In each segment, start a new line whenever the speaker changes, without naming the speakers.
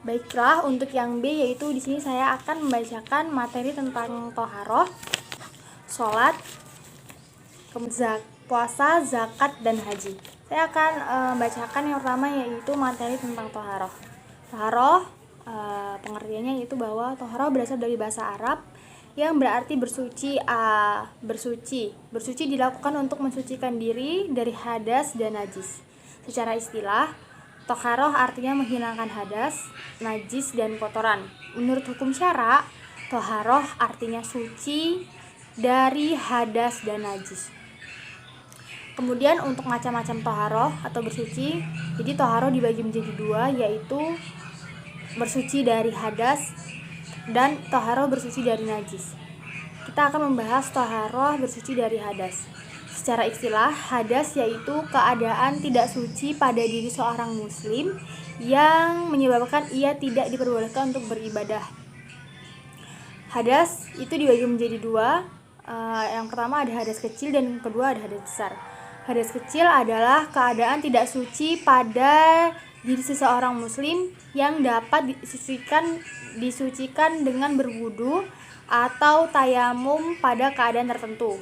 Baiklah, untuk yang B yaitu di sini saya akan membacakan materi tentang toharoh, sholat, puasa, zakat, dan haji. Saya akan membacakan yang pertama yaitu materi tentang toharoh. Toharoh pengertiannya yaitu bahwa toharoh berasal dari bahasa Arab yang berarti bersuci. Bersuci dilakukan untuk mensucikan diri dari hadas dan najis. Secara istilah, toharoh artinya menghilangkan hadas, najis, dan kotoran. Menurut hukum syara, toharoh artinya suci dari hadas dan najis. Kemudian untuk macam-macam toharoh atau bersuci, jadi toharoh dibagi menjadi dua, yaitu bersuci dari hadas dan toharoh bersuci dari najis. Kita akan membahas toharoh bersuci dari hadas. Secara istilah, hadas yaitu keadaan tidak suci pada diri seorang muslim yang menyebabkan ia tidak diperbolehkan untuk beribadah. Hadas itu dibagi menjadi dua. Yang pertama ada hadas kecil dan yang kedua ada hadas besar. Hadas kecil adalah keadaan tidak suci pada diri seseorang muslim yang dapat disucikan dengan berwudu atau tayamum pada keadaan tertentu.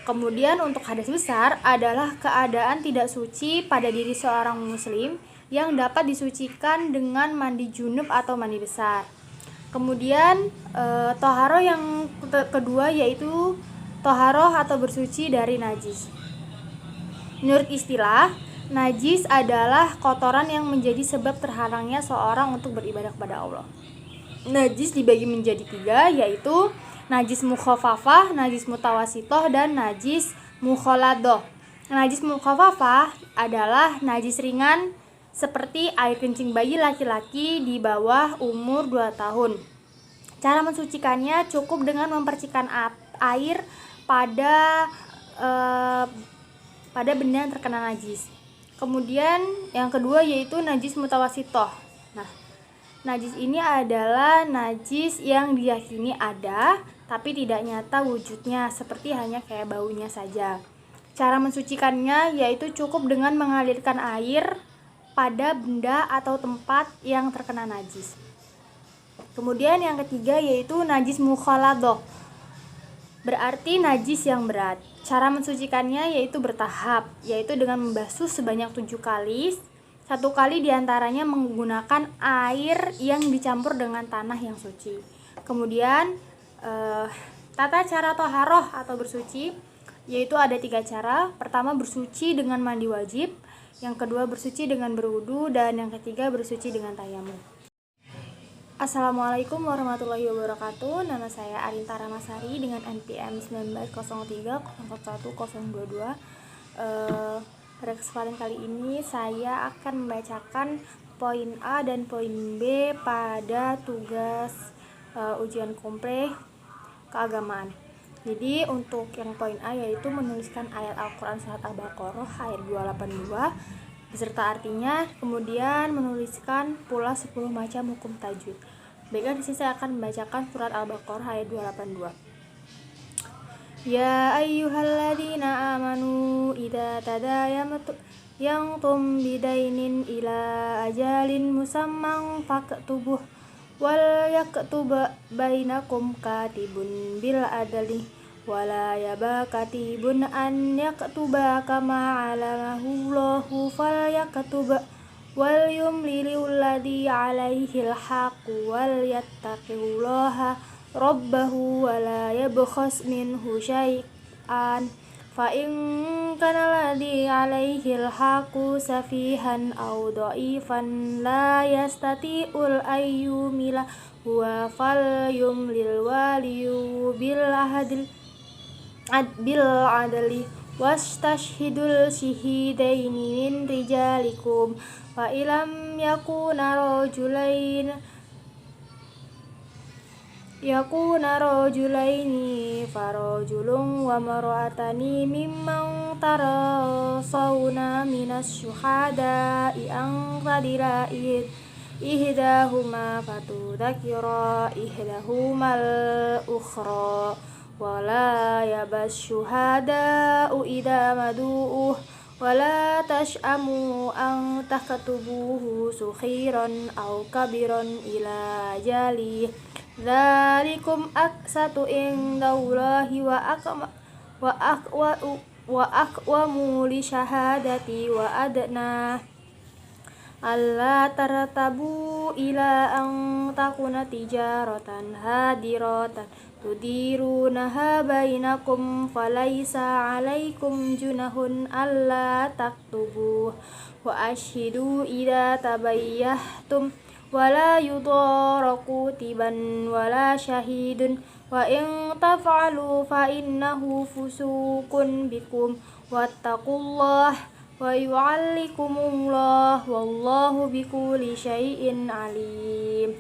Kemudian untuk hadas besar adalah keadaan tidak suci pada diri seorang muslim yang dapat disucikan dengan mandi junub atau mandi besar. Kemudian toharoh yang kedua yaitu toharoh atau bersuci dari najis. Menurut istilah, najis adalah kotoran yang menjadi sebab terhalangnya seorang untuk beribadah kepada Allah. Najis dibagi menjadi tiga, yaitu najis mukhafafah, najis mutawasitoh, dan najis mukhaladoh. Najis mukhafafah adalah najis ringan seperti air kencing bayi laki-laki di bawah umur 2 tahun. Cara mensucikannya cukup dengan mempercikan air pada benda yang terkena najis. Kemudian yang kedua yaitu najis mutawasitoh. Nah, najis ini adalah najis yang diyakini ada tapi tidak nyata wujudnya, seperti hanya kayak baunya saja. Cara mensucikannya yaitu cukup dengan mengalirkan air pada benda atau tempat yang terkena najis. Kemudian yang ketiga yaitu najis mukhaladoh, berarti najis yang berat. Cara mensucikannya yaitu bertahap, yaitu dengan membasuh sebanyak 7 kali. 1 kali diantaranya menggunakan air yang dicampur dengan tanah yang suci. Kemudian tata cara toharoh atau bersuci yaitu ada 3 cara. Pertama, bersuci dengan mandi wajib, yang kedua bersuci dengan berwudu, dan yang ketiga bersuci dengan tayamum. Assalamualaikum warahmatullahi wabarakatuh. Nama saya Arinta Ramasari dengan NPM 1903011022. Pada kesempatan kali ini saya akan membacakan poin A dan poin B pada tugas ujian kompleks keagamaan. Jadi untuk yang poin A yaitu menuliskan ayat Al-Quran Surat Al-Baqarah ayat 282 beserta artinya, kemudian menuliskan pula 10 macam hukum tajwid. Baiklah, di sini saya akan membacakan surat Al-Baqarah ayat 282. Ya ayyuhalladzina amanu idza tadayantum bidainin ila ajalin musamman faktubuh wal yaktub bainakum katibun bil adli wala yaba katibun an yaktuba kama alamahu Allahu falyaktuba wal yumlilil ladzi alaihil haqqu wal yattaqillaha rabbahu wala yabkhas minhu syai'an fa in kana ladzi alaihil haqqu safihan aw dha'ifan la yastati'ul ayyumila huwa fal yumlil waliyu bil adli wastashhidul syihidaini min rijalikum fa ilam yakuna rajulaini farajulun wa mar'atani mimman tarasawna minas syuhada'i an qadira ihdahuma fatudakira ihdahumal ukhra wala yabas syuhada'u idha madu'uh wala tash'amu an taktubuhu sukhiran aw kabiran ila jali dzalikum aqsatu indallahi wa aqwamu li syahadati wa adna alla tartabu ila an takuna tijaratan hadiratan tudirunaha bainakum falaisa alaikum junahun alla taktubu wa ashhidu idza tabayyahtum wala yudaraku tiban wala syahidun wa in taf'alu fa innahu fusukun bikum wattaqullah wa yu'allikumullah wallahu bikulli syai'in alim.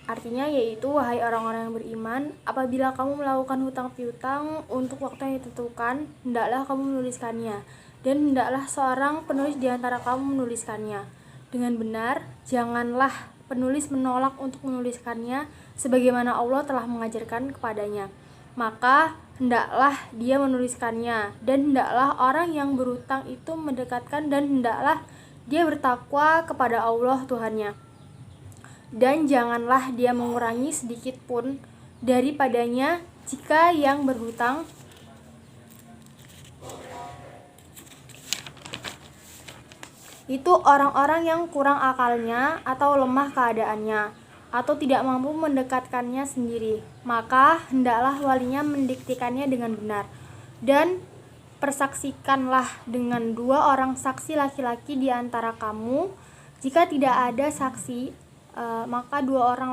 Artinya yaitu, wahai orang-orang yang beriman, apabila kamu melakukan hutang piutang untuk waktu yang ditentukan, hendaklah kamu menuliskannya, dan hendaklah seorang penulis di antara kamu menuliskannya dengan benar. Janganlah penulis menolak untuk menuliskannya sebagaimana Allah telah mengajarkan kepadanya, maka hendaklah dia menuliskannya. Dan hendaklah orang yang berhutang itu mendekatkan, dan hendaklah dia bertakwa kepada Allah Tuhannya, dan janganlah dia mengurangi sedikit pun daripadanya jika yang berhutang itu orang-orang yang kurang akalnya atau lemah keadaannya atau tidak mampu mendekatkannya sendiri, maka hendaklah walinya mendiktikannya dengan benar. Dan persaksikanlah dengan 2 orang saksi laki-laki di antara kamu. Jika tidak ada saksi, maka 2 orang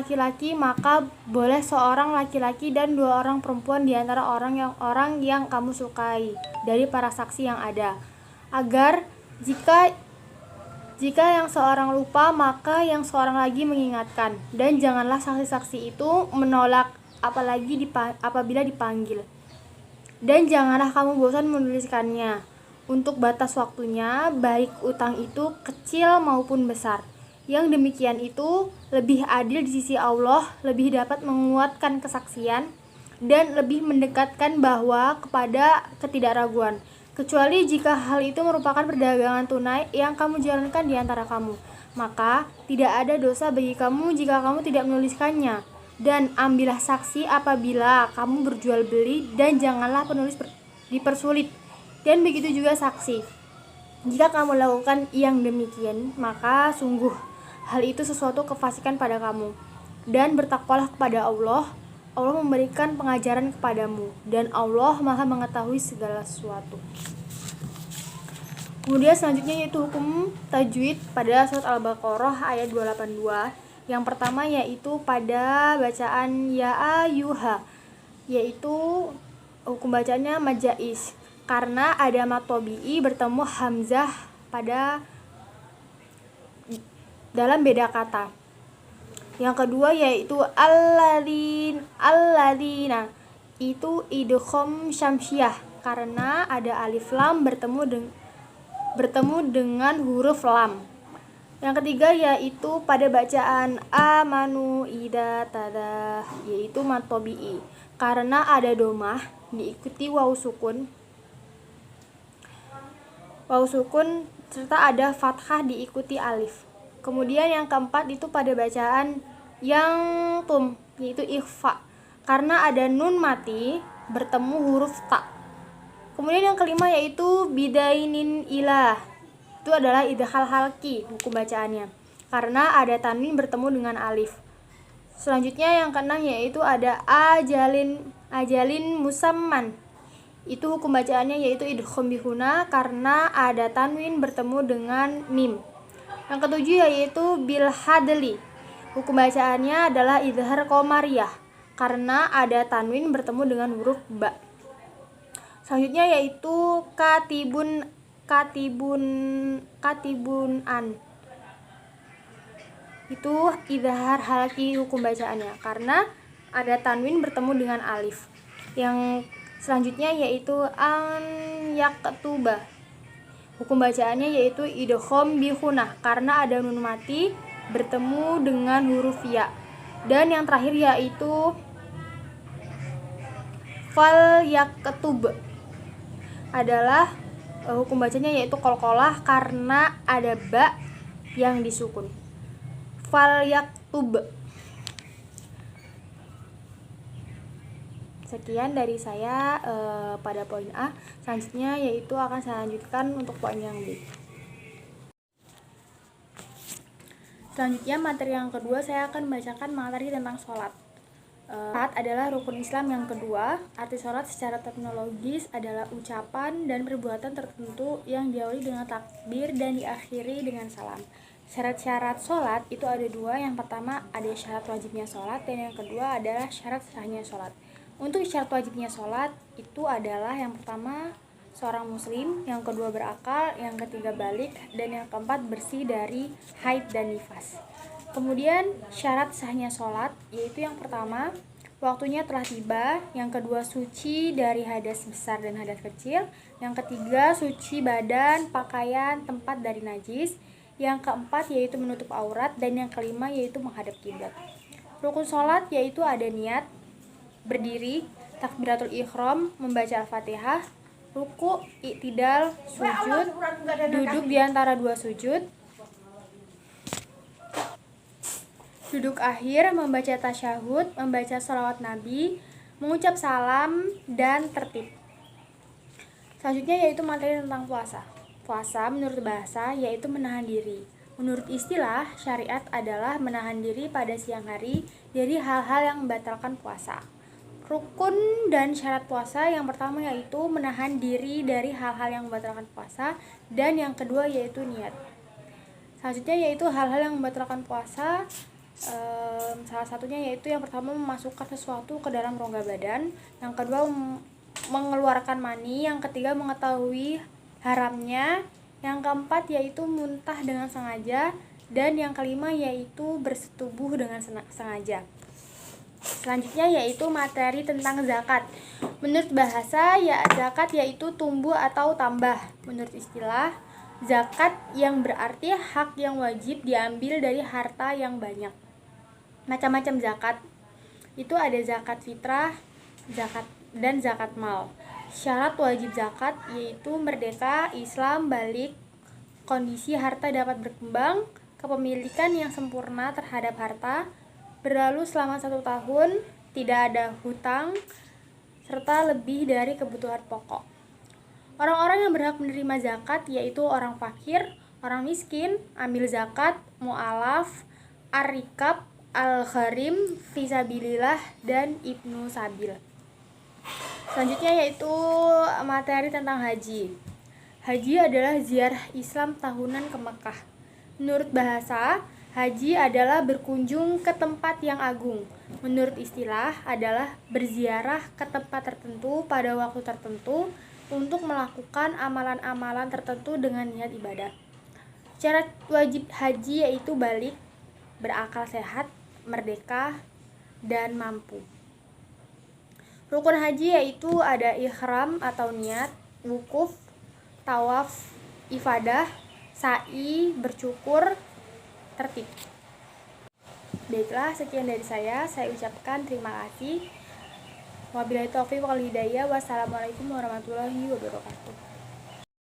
laki-laki, maka boleh seorang laki-laki dan 2 orang perempuan di antara orang yang kamu sukai dari para saksi yang ada, agar jika yang seorang lupa, maka yang seorang lagi mengingatkan. Dan janganlah saksi-saksi itu menolak apabila dipanggil. Dan janganlah kamu bosan menuliskannya untuk batas waktunya, baik utang itu kecil maupun besar. Yang demikian itu lebih adil di sisi Allah, lebih dapat menguatkan kesaksian, dan lebih mendekatkan bahwa kepada ketidakraguan, kecuali jika hal itu merupakan perdagangan tunai yang kamu jalankan di antara kamu, maka tidak ada dosa bagi kamu jika kamu tidak menuliskannya. Dan ambillah saksi apabila kamu berjual beli, dan janganlah penulis dipersulit. Dan begitu juga saksi. Jika kamu lakukan yang demikian, maka sungguh hal itu sesuatu kefasikan pada kamu. Dan bertakwalah kepada Allah. Allah memberikan pengajaran kepadamu, dan Allah Maha mengetahui segala sesuatu. Kemudian selanjutnya yaitu hukum tajwid pada surat Al-Baqarah ayat 282. Yang pertama yaitu pada bacaan ya ayyuha, yaitu hukum bacanya majais, karena ada mad tabi'i bertemu hamzah pada dalam beda kata. Yang kedua yaitu alladzina, itu idgham syamsiah, karena ada alif lam bertemu dengan huruf lam. Yang ketiga yaitu pada bacaan amanu idza tadah, yaitu mad tabi'i, karena ada domah diikuti waw sukun serta ada fathah diikuti alif. Kemudian yang keempat itu pada bacaan yang tum, yaitu ikhfa, karena ada nun mati bertemu huruf ta. Kemudian yang kelima yaitu bidainin ilah, itu adalah idghal halqi hukum bacaannya, karena ada tanwin bertemu dengan alif. Selanjutnya yang keenam yaitu ada ajalin musamman, itu hukum bacaannya yaitu idgham bihuna, karena ada tanwin bertemu dengan mim. Yang ketujuh yaitu bil hadli, hukum bacaannya adalah idhar qamariyah, karena ada tanwin bertemu dengan huruf ba. Selanjutnya yaitu katibun an, itu idhar halqi hukum bacaannya, karena ada tanwin bertemu dengan alif. Yang selanjutnya yaitu an yaktuba, hukum bacaannya yaitu idgham bihunah, karena ada nun mati bertemu dengan huruf ya. Dan yang terakhir yaitu fal yaktub, adalah hukum bacanya yaitu qalqalah karena ada ba yang disukun. Fal yaktub. Sekian dari saya pada poin A. Selanjutnya yaitu akan saya lanjutkan untuk poin yang B. Selanjutnya materi yang kedua, saya akan membacakan materi tentang sholat. Sholat adalah rukun Islam yang kedua. Arti sholat secara terminologis adalah ucapan dan perbuatan tertentu yang diawali dengan takbir dan diakhiri dengan salam. Syarat-syarat sholat itu ada dua. Yang pertama ada syarat wajibnya sholat, dan yang kedua adalah syarat sahnya sholat. Untuk syarat wajibnya sholat itu adalah yang pertama seorang muslim, yang kedua berakal, yang ketiga balik, dan yang keempat bersih dari haid dan nifas. Kemudian syarat sahnya sholat yaitu yang pertama waktunya telah tiba, yang kedua suci dari hadas besar dan hadas kecil, yang ketiga suci badan, pakaian, tempat dari najis, yang keempat yaitu menutup aurat, dan yang kelima yaitu menghadap kiblat. Rukun sholat yaitu ada niat, berdiri, takbiratul ihram, membaca Al-Fatihah, ruku, i'tidal, sujud, duduk di antara dua sujud, duduk akhir, membaca tasyahud, membaca sholawat Nabi, mengucap salam, dan tertib. Selanjutnya yaitu materi tentang puasa. Puasa menurut bahasa yaitu menahan diri. Menurut istilah, syariat adalah menahan diri pada siang hari dari hal-hal yang membatalkan puasa. Rukun dan syarat puasa yang pertama yaitu menahan diri dari hal-hal yang membatalkan puasa, dan yang kedua yaitu niat. Selanjutnya yaitu hal-hal yang membatalkan puasa, salah satunya yaitu yang pertama memasukkan sesuatu ke dalam rongga badan, yang kedua mengeluarkan mani, yang ketiga mengetahui haramnya, yang keempat yaitu muntah dengan sengaja, dan yang kelima yaitu bersetubuh dengan sengaja. Selanjutnya yaitu materi tentang zakat. Menurut bahasa, zakat yaitu tumbuh atau tambah. Menurut istilah, zakat yang berarti hak yang wajib diambil dari harta yang banyak. Macam-macam zakat itu ada zakat fitrah, zakat dan zakat mal. Syarat wajib zakat yaitu merdeka, Islam, balik, kondisi harta dapat berkembang, kepemilikan yang sempurna terhadap harta, berlalu selama 1 tahun, tidak ada hutang, serta lebih dari kebutuhan pokok. Orang-orang yang berhak menerima zakat yaitu orang fakir, orang miskin, amil zakat, mu'alaf, ar-rikab, al-gharim, fisabilillah, dan ibnu sabil. Selanjutnya yaitu materi tentang haji. Haji adalah ziarah Islam tahunan ke Mekah. Menurut bahasa, haji adalah berkunjung ke tempat yang agung. Menurut istilah adalah berziarah ke tempat tertentu pada waktu tertentu untuk melakukan amalan-amalan tertentu dengan niat ibadah. Syarat wajib haji yaitu balik, berakal sehat, merdeka, dan mampu. Rukun haji yaitu ada ihram atau niat, wukuf, tawaf, ifadah, sa'i, bercukur, tertib. Baiklah, sekian dari saya ucapkan terima kasih. Wabillahi taufiq wal hidayah. Wassalamualaikum warahmatullahi wabarakatuh.